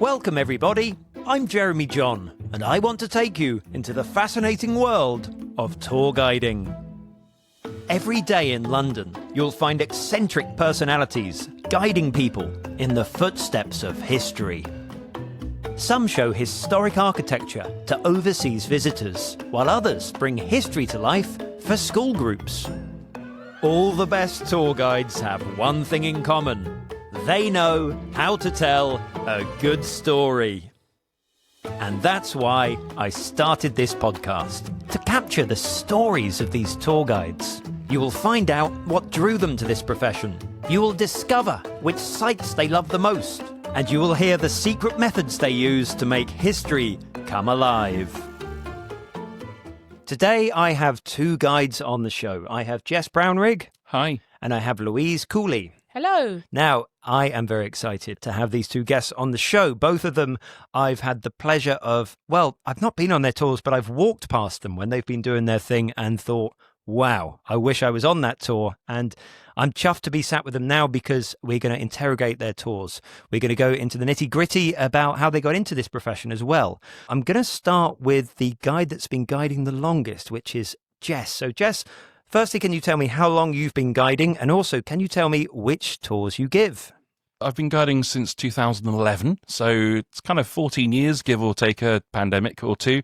Welcome everybody, I'm Jeremy John, and I want to take you into the fascinating world of tour guiding. Every day in London, you'll find eccentric personalities guiding people in the footsteps of history. Some show historic architecture to overseas visitors, while others bring history to life for school groups. All the best tour guides have one thing in common. They know how to tell a good story. And that's why I started this podcast, to capture the stories of these tour guides. You will find out what drew them to this profession. You will discover which sites they love the most. And you will hear the secret methods they use to make history come alive. Today I have two guides on the show. I have Jess Brownrigg. Hi. And I have Louise Cooley. Hello. Now, I am very excited to have these two guests on the show. Both of them I've had the pleasure of, well, I've not been on their tours, but I've walked past them when they've been doing their thing and thought, wow, I wish I was on that tour. And I'm chuffed to be sat with them now because we're going to interrogate their tours. We're going to go into the nitty-gritty about how they got into this profession as well. I'm going to start with the guide that's been guiding the longest, which is Jess. So Jess, firstly, can you tell me how long you've been guiding? And also, can you tell me which tours you give? I've been guiding since 2011, so it's kind of 14 years, give or take a pandemic or two.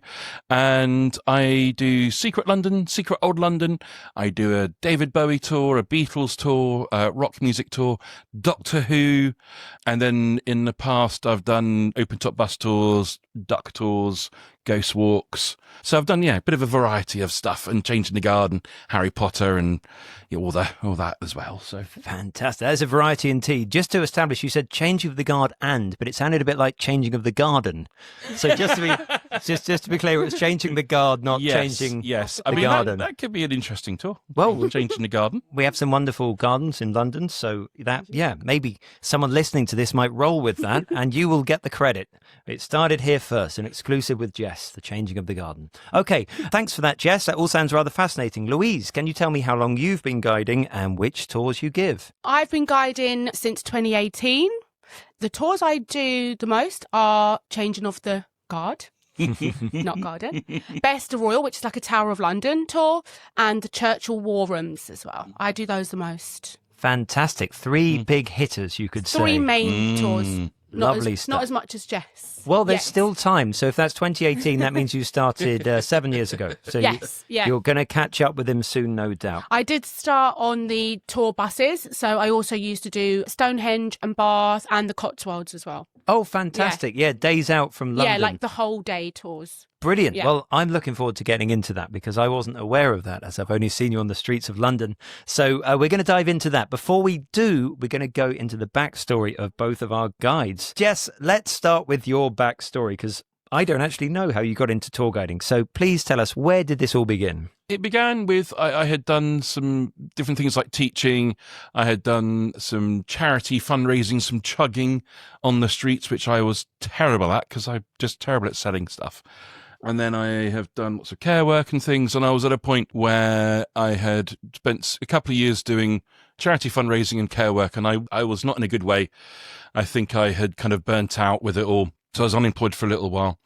And I do Secret London, Secret Old London. I do a David Bowie tour, a Beatles tour, a rock music tour, Doctor Who. And then in the past, I've done open-top bus tours, duck tours, ghost walks. So I've done, a bit of a variety of stuff, and Changing the Garden, Harry Potter, and all that as well. So fantastic. There's a variety indeed. Just to establish, you said Changing of the Guard but it sounded a bit like Changing of the Garden. So just to be just to be clear, it was Changing the Guard, not changing the garden. That could be an interesting tour. Well, Changing the Garden. We have some wonderful gardens in London, so that maybe someone listening to this might roll with that, and you will get the credit. It started here first, an exclusive with Jess, the Changing of the Garden. Okay, thanks for that, Jess. That all sounds rather fascinating. Louise, can you tell me how long you've been guiding and which tours you give? I've been guiding since 2018. The tours I do the most are Changing of the Guard, not Garden, Best of Royal, which is like a Tower of London tour, and the Churchill War Rooms as well. I do those the most. Fantastic. Three big hitters, you could say. Three main tours. Lovely stuff. Not as much as Jess. Well, there's still time. So if that's 2018, that means you started 7 years ago. So you're going to catch up with him soon, no doubt. I did start on the tour buses. So I also used to do Stonehenge and Bath and the Cotswolds as well. Oh, fantastic. Yeah, days out from London. Yeah, like the whole day tours. Brilliant. Yeah. Well, I'm looking forward to getting into that because I wasn't aware of that, as I've only seen you on the streets of London. So we're going to dive into that. Before we do, we're going to go into the backstory of both of our guides. Jess, let's start with your backstory because I don't actually know how you got into tour guiding. So please tell us, where did this all begin? It began with, I had done some different things like teaching. I had done some charity fundraising, some chugging on the streets, which I was terrible at because I'm just terrible at selling stuff. And then I have done lots of care work and things. And I was at a point where I had spent a couple of years doing charity fundraising and care work. And I was not in a good way. I think I had kind of burnt out with it all. So I was unemployed for a little while.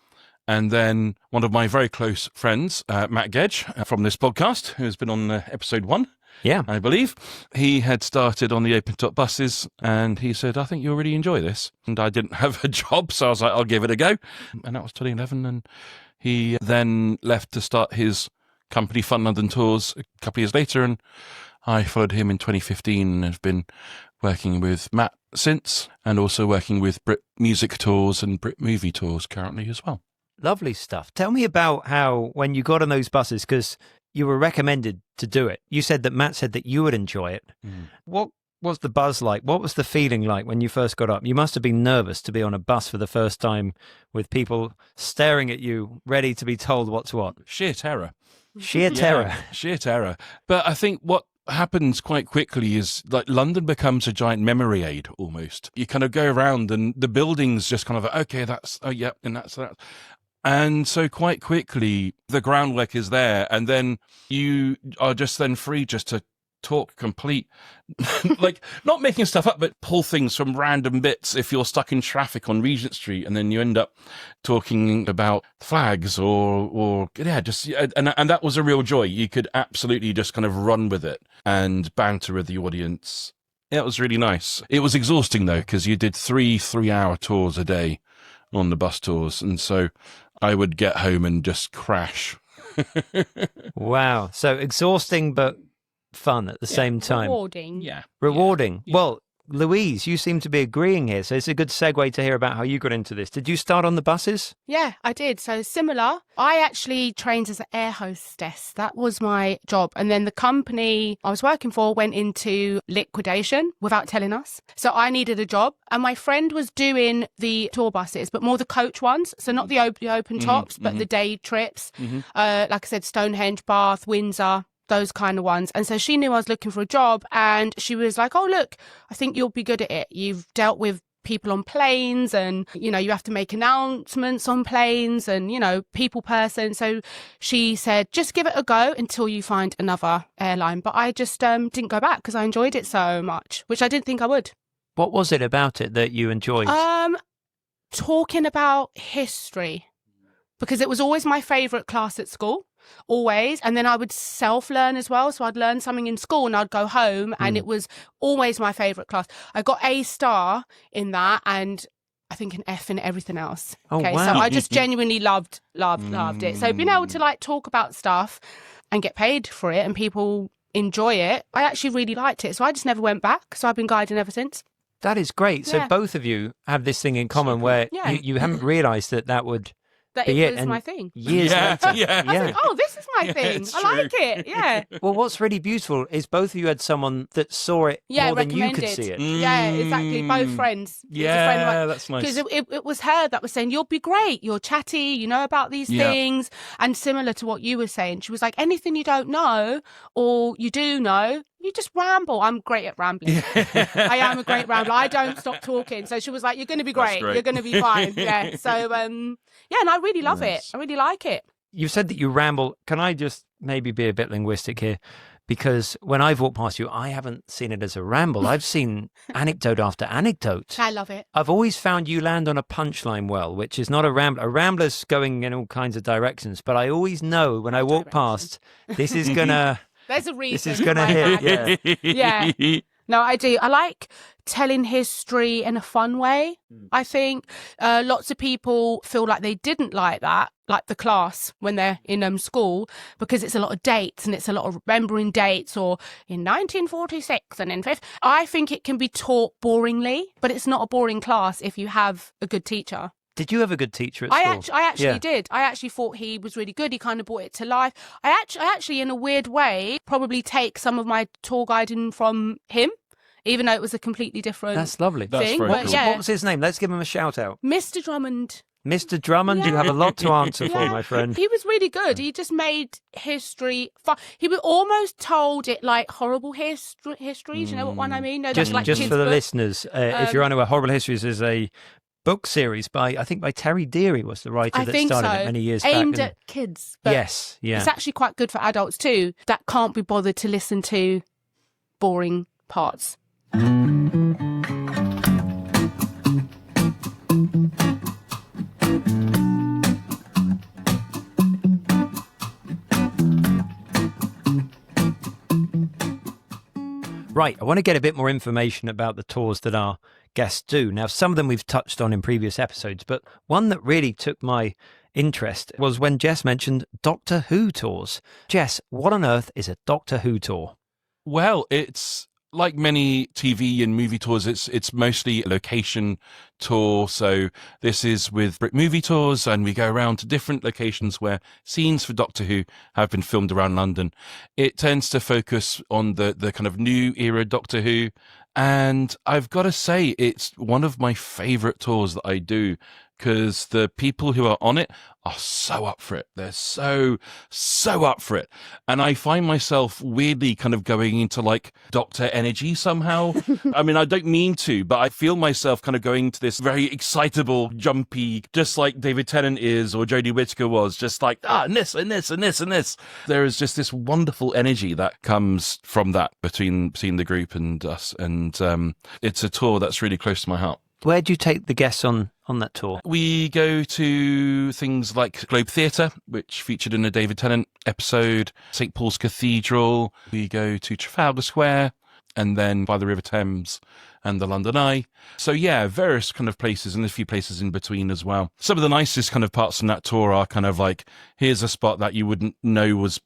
And then one of my very close friends, Matt Gedge, from this podcast, who's been on episode 1, I believe, he had started on the open-top buses, and he said, I think you'll really enjoy this. And I didn't have a job, so I was like, I'll give it a go. And that was 2011, and he then left to start his company, Fun London Tours, a couple of years later, and I followed him in 2015 and have been working with Matt since, and also working with Brit Music Tours and Brit Movie Tours currently as well. Lovely stuff. Tell me about how, when you got on those buses, because you were recommended to do it, you said that Matt said that you would enjoy it. What was the buzz like? What was the feeling like when you first got up? You must have been nervous to be on a bus for the first time with people staring at you, ready to be told what's what. Sheer terror. Sheer terror. Sheer terror. But I think what happens quite quickly is like London becomes a giant memory aid almost. You kind of go around and the buildings just kind of, okay, that's, oh yeah, and that's that. And so quite quickly, the groundwork is there. And then you are just then free just to talk complete, like not making stuff up, but pull things from random bits if you're stuck in traffic on Regent Street, and then you end up talking about flags or just, and that was a real joy. You could absolutely just kind of run with it and banter with the audience. It was really nice. It was exhausting though, because you did 3-hour tours a day on the bus tours, and so I would get home and just crash. Wow. So exhausting, but fun at the same time. Rewarding. Yeah. Rewarding. Yeah. Well, Louise, you seem to be agreeing here, so it's a good segue to hear about how you got into this. Did you start on the buses? Yeah, I did. So similar. I actually trained as an air hostess. That was my job. And then the company I was working for went into liquidation without telling us. So I needed a job. And my friend was doing the tour buses, but more the coach ones. So not the open tops, but the day trips. Like I said, Stonehenge, Bath, Windsor, those kind of ones. And so she knew I was looking for a job, and she was like, oh, look, I think you'll be good at it. You've dealt with people on planes, and, you know, you have to make announcements on planes, and, you know, people person. So she said, just give it a go until you find another airline. But I just didn't go back because I enjoyed it so much, which I didn't think I would. What was it about it that you enjoyed? Talking about history, because it was always my favourite class at school. Always. And then I would self-learn as well. So I'd learn something in school and I'd go home, and it was always my favourite class. I got A star in that, and I think an F in everything else. Oh, okay, wow. so I just genuinely loved it. So being able to like talk about stuff and get paid for it and people enjoy it, I actually really liked it. So I just never went back. So I've been guiding ever since. That is great. So Yeah. both of you have this thing in common where Yeah. you haven't realised that would That be it was and my thing. years Yeah, later. yeah. I was like, oh, this is my Yeah, thing. it's I like it. Yeah. Well, what's really beautiful is both of you had someone that saw it Yeah, more than you could recommended. see it. Yeah, exactly. Both friends. It was a friend of mine. Yeah, that's nice. Because it was her that was saying, you'll be great, you're chatty, you know about these Yeah. things. And similar to what you were saying, she was like, anything you don't know or you do know, you just ramble. I'm great at rambling. I am a great rambler. I don't stop talking. So she was like, you're going to be That's great. great. You're going to be fine. Yeah. So, yeah, and I really love it. I really like it. You said that you ramble. Can I just maybe be a bit linguistic here? Because when I've walked past you, I haven't seen it as a ramble. I've seen anecdote after anecdote. I love it. I've always found you land on a punchline well, which is not a ramble. A rambler's going in all kinds of directions, but I always know when I walk past, this is gonna, There's a reason. this is gonna why I hit. have. Yeah. Yeah. No, I do. I like telling history in a fun way. I think lots of people feel like they didn't like that, like the class when they're in school, because it's a lot of dates and it's a lot of remembering dates, or in 1946 and in 50. I think it can be taught boringly, but it's not a boring class if you have a good teacher. Did you have a good teacher at school? I actually Yeah. did. I actually thought he was really good. He kind of brought it to life. I actually, in a weird way, probably take some of my tour guiding from him, even though it was a completely different That's lovely. That's thing. very But cool. yeah, What was his name? Let's give him a shout out. Mr. Drummond. Mr. Drummond, you have a lot to answer for, Yeah. my friend. He was really good. He just made history fun. He was almost told it like horrible histories. You know what one I mean? No, Just, that's like just kids' for the books. listeners, if you're unaware, Horrible Histories is a book series by Terry Deary was the writer I that think started so. it many years back. Aimed and- at kids. But Yes, yeah. it's actually quite good for adults too that can't be bothered to listen to boring parts. Right, I want to get a bit more information about the tours that our guests do. Now, some of them we've touched on in previous episodes, but one that really took my interest was when Jess mentioned Doctor Who tours. Jess, what on earth is a Doctor Who tour? Well, it's like many TV and movie tours, it's mostly a location tour. So this is with Brit Movie Tours, and we go around to different locations where scenes for Doctor Who have been filmed around London. It tends to focus on the kind of new era Doctor Who, and I've got to say it's one of my favourite tours that I do, because the people who are on it are so up for it. They're so up for it. And I find myself weirdly kind of going into like Doctor energy somehow. I mean, I don't mean to, but I feel myself kind of going to this very excitable, jumpy, just like David Tennant is or Jodie Whittaker was, just like, and this and this and this and this. There is just this wonderful energy that comes from that between the group and us. And it's a tour that's really close to my heart. Where do you take the guests on that tour? We go to things like Globe Theatre, which featured in a David Tennant episode, St. Paul's Cathedral. We go to Trafalgar Square, and then by the River Thames and the London Eye. So yeah, various kind of places and a few places in between as well. Some of the nicest kind of parts from that tour are kind of like, here's a spot that you wouldn't know was,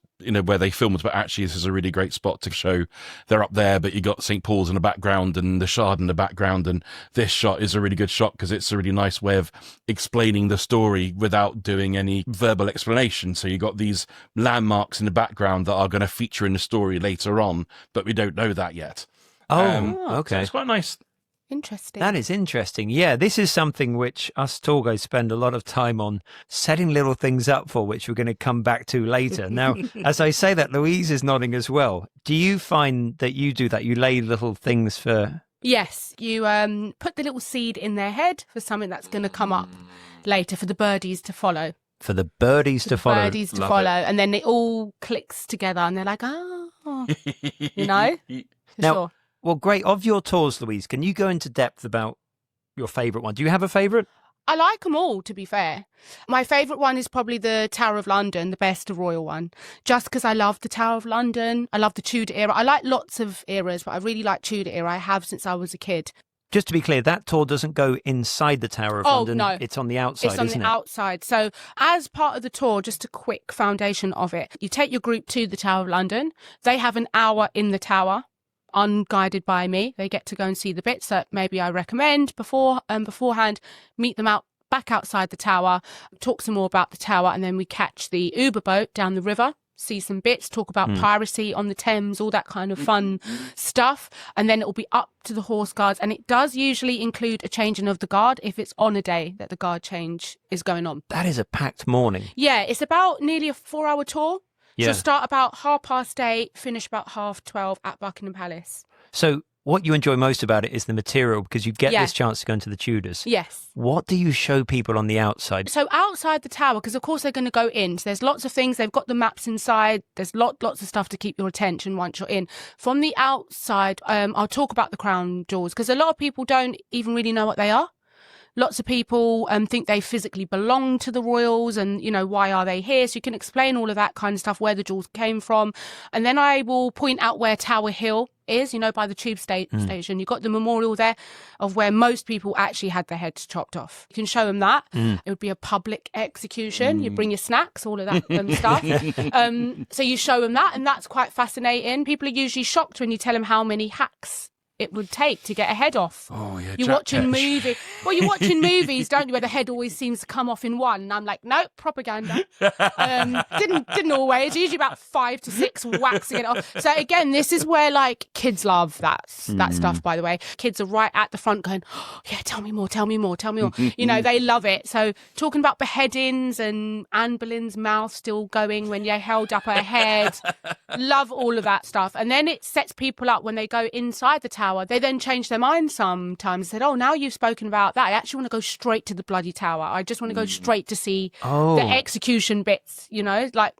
where they filmed, but actually this is a really great spot to show they're up there, but you got St. Paul's in the background and the Shard in the background, and this shot is a really good shot because it's a really nice way of explaining the story without doing any verbal explanation. So you got these landmarks in the background that are going to feature in the story later on, but we don't know that yet. Okay. So it's quite nice. Interesting. That is interesting. Yeah, this is something which us tour guides spend a lot of time on setting little things up for, which we're going to come back to later. Now, as I say that, Louise is nodding as well. Do you find that you do that? You lay little things for... Yes, you put the little seed in their head for something that's going to come up later for the birdies to follow. For the birdies to follow. Birdies to follow. And then it all clicks together and they're like, for now, sure. Well, great. Of your tours, Louise, can you go into depth about your favourite one? Do you have a favourite? I like them all, to be fair. My favourite one is probably the Tower of London, the Best Royal one, just because I love the Tower of London. I love the Tudor era. I like lots of eras, but I really like Tudor era. I have since I was a kid. Just to be clear, that tour doesn't go inside the Tower of London. No. It's on the outside, isn't it? It's on the outside. So as part of the tour, just a quick foundation of it, you take your group to the Tower of London. They have an hour in the tower, unguided by me. They get to go and see the bits that maybe I recommend beforehand, meet them back outside the tower, talk some more about the tower, and then we catch the Uber boat down the river, see some bits, talk about piracy on the Thames, all that kind of fun stuff. And then it will be up to the horse guards. And it does usually include a changing of the guard if it's on a day that the guard change is going on. That is a packed morning. Yeah, it's about nearly a 4-hour tour. Yeah. So start about 8:30, finish about 12:30 at Buckingham Palace. So what you enjoy most about it is the material, because you get this chance to go into the Tudors. Yes. What do you show people on the outside? So outside the tower, because of course they're going to go in. So there's lots of things. They've got the maps inside. There's lots of stuff to keep your attention once you're in. From the outside, I'll talk about the crown jewels, because a lot of people don't even really know what they are. Lots of people think they physically belong to the royals and, why are they here? So you can explain all of that kind of stuff, where the jewels came from. And then I will point out where Tower Hill is, by the tube station. You've got the memorial there of where most people actually had their heads chopped off. You can show them that. It would be a public execution. You bring your snacks, all of that stuff. So you show them that, and that's quite fascinating. People are usually shocked when you tell them how many hacks it would take to get a head off. Oh yeah, you're watching movies. Well, you're watching movies, don't you, where the head always seems to come off in one. And I'm like, nope, propaganda. Didn't always. Usually about 5 to 6 whacks to get it off. So again, this is where kids love that stuff. By the way, kids are right at the front going, oh, yeah, tell me more. They love it. So talking about beheadings and Anne Boleyn's mouth still going when you held up her head, love all of that stuff. And then it sets people up when they go inside the tower. They then change their mind sometimes. Said, oh, now you've spoken about that, I actually want to go straight to the bloody tower. I just want to go straight to see the execution bits,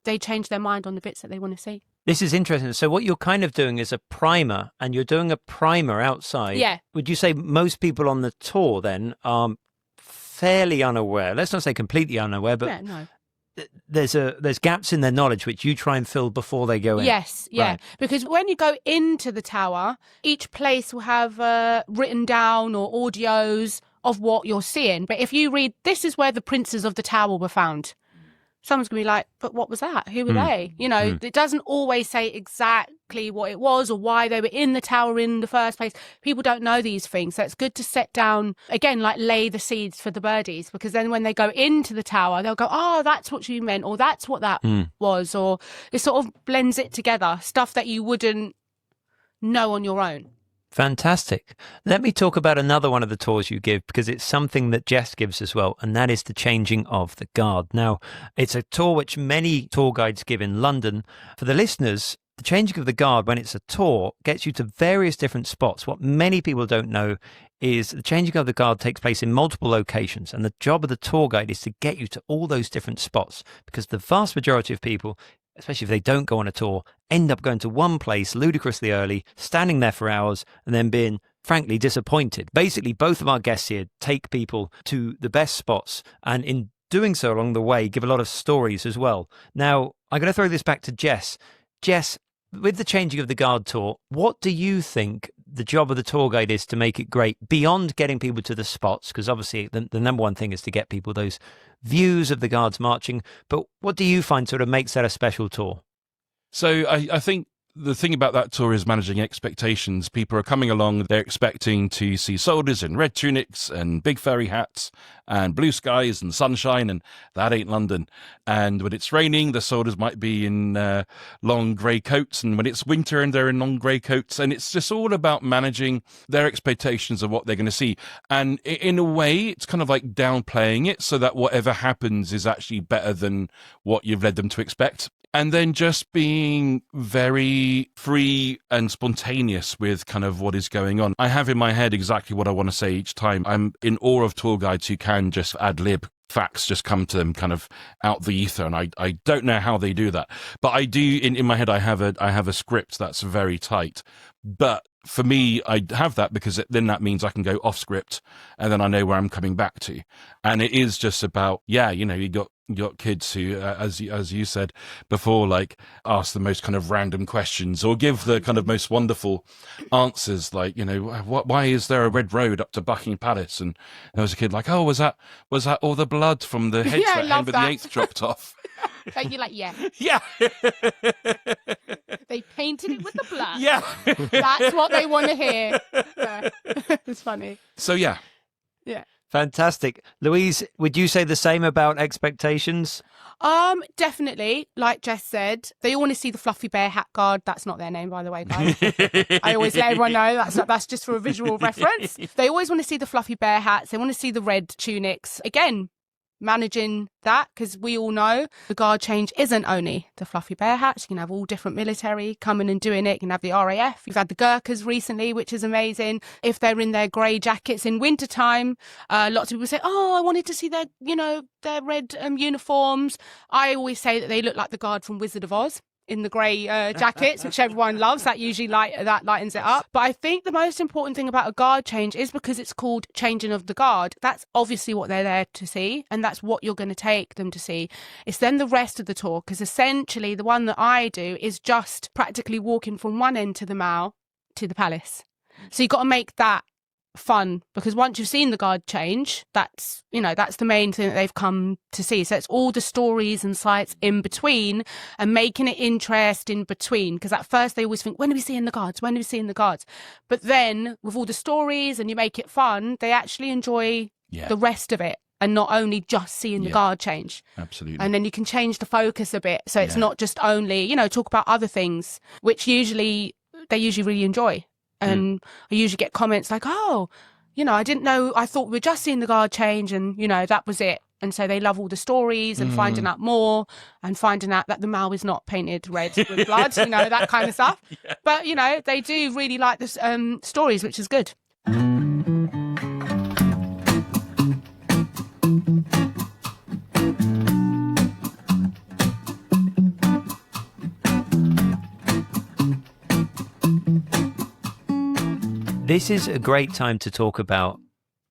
they change their mind on the bits that they want to see. This is interesting. So what you're kind of doing is a primer, and you're doing a primer outside. Yeah. Would you say most people on the tour then are fairly unaware? Let's not say completely unaware, but... Yeah, no. There's gaps in their knowledge which you try and fill before they go in. Yes, yeah. Right. Because when you go into the tower, each place will have written down or audios of what you're seeing. But if you read, this is where the princes of the tower were found, someone's going to be like, but what was that? Who were they? It doesn't always say exactly what it was or why they were in the tower in the first place. People don't know these things. So it's good to set down, again, lay the seeds for the birdies, because then when they go into the tower, they'll go, oh, that's what you meant, or that's what that was, or it sort of blends it together, stuff that you wouldn't know on your own. Fantastic. Let me talk about another one of the tours you give, because it's something that Jess gives as well, and that is the changing of the guard. Now, it's a tour which many tour guides give in London. For the listeners, the changing of the guard, when it's a tour, gets you to various different spots. What many people don't know is the changing of the guard takes place in multiple locations, and the job of the tour guide is to get you to all those different spots, because the vast majority of people, especially if they don't go on a tour, end up going to one place ludicrously early, standing there for hours, and then being frankly disappointed. Basically, both of our guests here take people to the best spots, and in doing so along the way, give a lot of stories as well. Now, I'm going to throw this back to Jess. Jess, with the changing of the guard tour, what do you think the job of the tour guide is to make it great, beyond getting people to the spots? Because obviously the number one thing is to get people those views of the guards marching. But what do you find sort of makes that a special tour? So I think the thing about that tour is managing expectations. People are coming along, they're expecting to see soldiers in red tunics and big furry hats and blue skies and sunshine, and that ain't London. And when it's raining, the soldiers might be in long grey coats, and when it's winter and they're in long grey coats, and it's just all about managing their expectations of what they're going to see. And in a way, it's kind of like downplaying it so that whatever happens is actually better than what you've led them to expect. And then just being very free and spontaneous with kind of what is going on. I have in my head exactly what I want to say each time. I'm in awe of tour guides who can just ad lib. Facts just come to them kind of out the ether, and I don't know how they do that. But I do, in my head, I have a script that's very tight. But for me, I have that because then that means I can go off script, and then I know where I'm coming back to. And it is just about, you got kids who, as you said before, like ask the most kind of random questions or give the kind of most wonderful answers, like, why is there a red road up to Buckingham Palace? And there was a kid like, oh, was that all the blood from the heads that Henry VIII dropped off? And you're like, yeah. Yeah. They painted it with the blood. Yeah. That's what they want to hear. Yeah. It's funny. So, yeah. Yeah. Fantastic. Louise, would you say the same about expectations? Definitely. Like Jess said, they all want to see the fluffy bear hat guard. That's not their name, by the way, guys. I always let everyone know that's just for a visual reference. They always want to see the fluffy bear hats. They want to see the red tunics. Again, managing that, because we all know the guard change isn't only the fluffy bear hats. You can have all different military coming and doing it. You can have the RAF. You've had the Gurkhas recently, which is amazing. If they're in their grey jackets in wintertime, lots of people say, oh, I wanted to see their red uniforms. I always say that they look like the guard from Wizard of Oz in the grey jackets, which everyone loves. That usually lightens it up. But I think the most important thing about a guard change is because it's called changing of the guard. That's obviously what they're there to see, and that's what you're going to take them to see. It's then the rest of the tour, because essentially the one that I do is just practically walking from one end to the Mall to the palace. So you've got to make that fun, because once you've seen the guard change, that's the main thing that they've come to see. So it's all the stories and sights in between and making it interest in between, because at first they always think, when are we seeing the guards, but then with all the stories and you make it fun, they actually enjoy the rest of it and not only just seeing the guard change. Absolutely. And then you can change the focus a bit, so it's not just only talk about other things, which they usually really enjoy. And I usually get comments like, oh, I didn't know, I thought we were just seeing the guard change, and, that was it. And so they love all the stories and finding out more, and finding out that the Mall is not painted red with blood, that kind of stuff. Yeah. But, they do really like the stories, which is good. This is a great time to talk about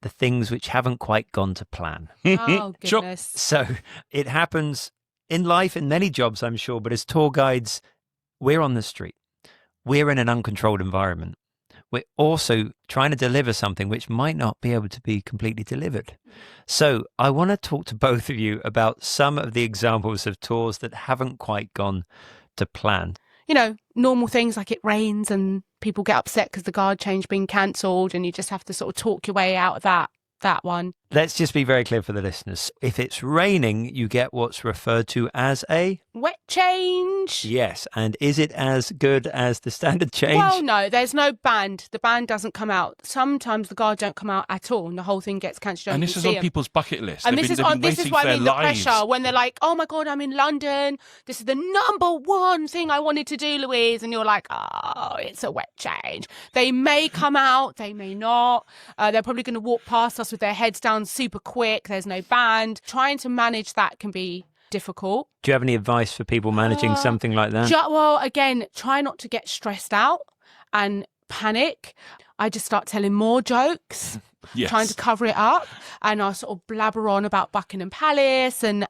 the things which haven't quite gone to plan. Oh, goodness. Sure. So it happens in life, in many jobs, I'm sure, but as tour guides, we're on the street. We're in an uncontrolled environment. We're also trying to deliver something which might not be able to be completely delivered. So I want to talk to both of you about some of the examples of tours that haven't quite gone to plan. Normal things like it rains and people get upset because the guard change being cancelled, and you just have to sort of talk your way out of that one. Let's just be very clear for the listeners. If it's raining, you get what's referred to as a wet change. Yes, and is it as good as the standard change? Well, no, there's no band. The band doesn't come out. Sometimes the guard don't come out at all, and the whole thing gets cancelled. And this is on people's bucket list. And this is what I mean, the pressure, when they're like, oh my God, I'm in London. This is the number one thing I wanted to do, Louise. And you're like, oh, it's a wet change. They may come out, they may not. They're probably going to walk past us with their heads down super quick. There's no band. Trying to manage that can be difficult. Do you have any advice for people managing something like that? Well, again, try not to get stressed out and panic. I just start telling more jokes. Yes. Trying to cover it up, and I sort of blabber on about Buckingham Palace and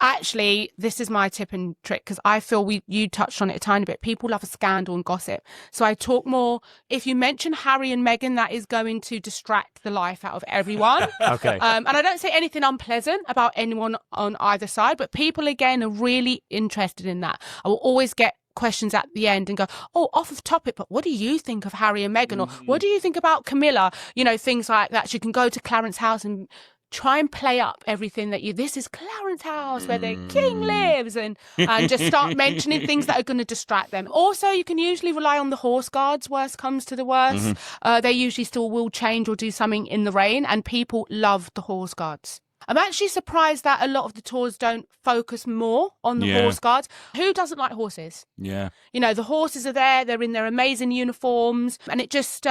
actually this is my tip and trick, because I feel you touched on it a tiny bit. People love a scandal and gossip, so I talk more. If you mention Harry and Meghan, that is going to distract the life out of everyone. Okay. And I don't say anything unpleasant about anyone on either side, but people again are really interested in that. I will always get questions at the end and go, oh, off of topic, but what do you think of Harry and Meghan? Or what do you think about Camilla? You know, things like that. So you can go to Clarence House and try and play up everything this is Clarence House where the king lives, and just start mentioning things that are going to distract them. Also, you can usually rely on the horse guards, worst comes to the worst. They usually still will change or do something in the rain, and people love the horse guards. I'm actually surprised that a lot of the tours don't focus more on the horse guards. Who doesn't like horses? Yeah. You know, the horses are there, they're in their amazing uniforms, and it just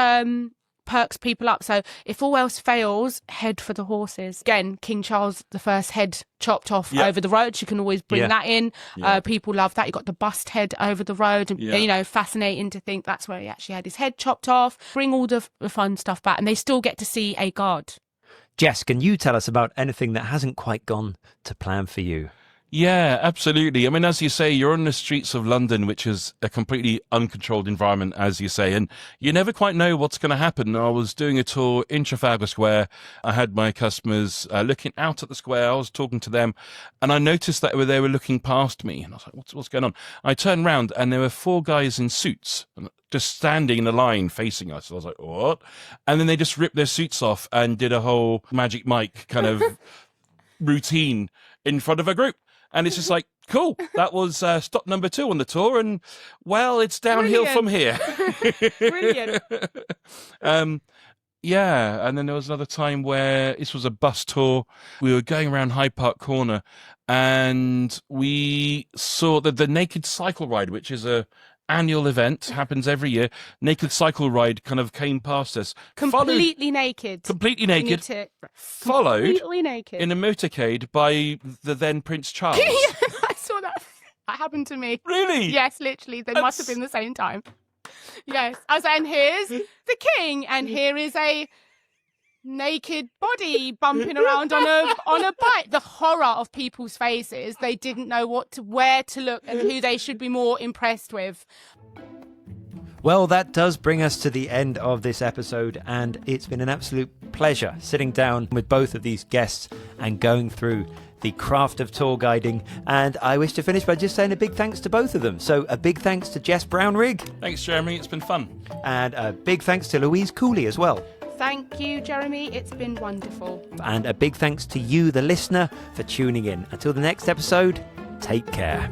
perks people up. So if all else fails, head for the horses. Again, King Charles I's head chopped off over the road. You can always bring that in. People love that. You got the bust head over the road. And, you know, fascinating to think that's where he actually had his head chopped off. Bring all the fun stuff back, and they still get to see a guard. Jess, can you tell us about anything that hasn't quite gone to plan for you? Yeah, absolutely. I mean, as you say, you're on the streets of London, which is a completely uncontrolled environment, as you say, and you never quite know what's going to happen. I was doing a tour in Trafalgar Square. I had my customers looking out at the square. I was talking to them, and I noticed that they were looking past me. And I was like, what's going on? I turned around, and there were 4 guys in suits just standing in a line facing us. I was like, what? And then they just ripped their suits off and did a whole Magic Mike kind of routine in front of a group. And it's just like, cool, that was stop number 2 on the tour. And, well, it's downhill from here. Brilliant. Yeah, and then there was another time where this was a bus tour. We were going around Hyde Park Corner, and we saw the Naked Cycle Ride, which is a annual event, happens every year. Naked Cycle Ride kind of came past us. Completely naked. Followed completely naked in a motorcade by the then Prince Charles. I saw that. That happened to me. Really? Yes, literally. They must have been the same time. Yes. I was like, and here's the king, and here is a naked body bumping around on a bike. The horror of people's faces. They didn't know where to look and who they should be more impressed with. Well, that does bring us to the end of this episode, and it's been an absolute pleasure sitting down with both of these guests and going through the craft of tour guiding. And I wish to finish by just saying a big thanks to both of them. So a big thanks to Jess Brownrigg. Thanks, Jeremy. It's been fun. And a big thanks to Louise Cooley as well. Thank you, Jeremy. It's been wonderful. And a big thanks to you, the listener, for tuning in. Until the next episode, take care.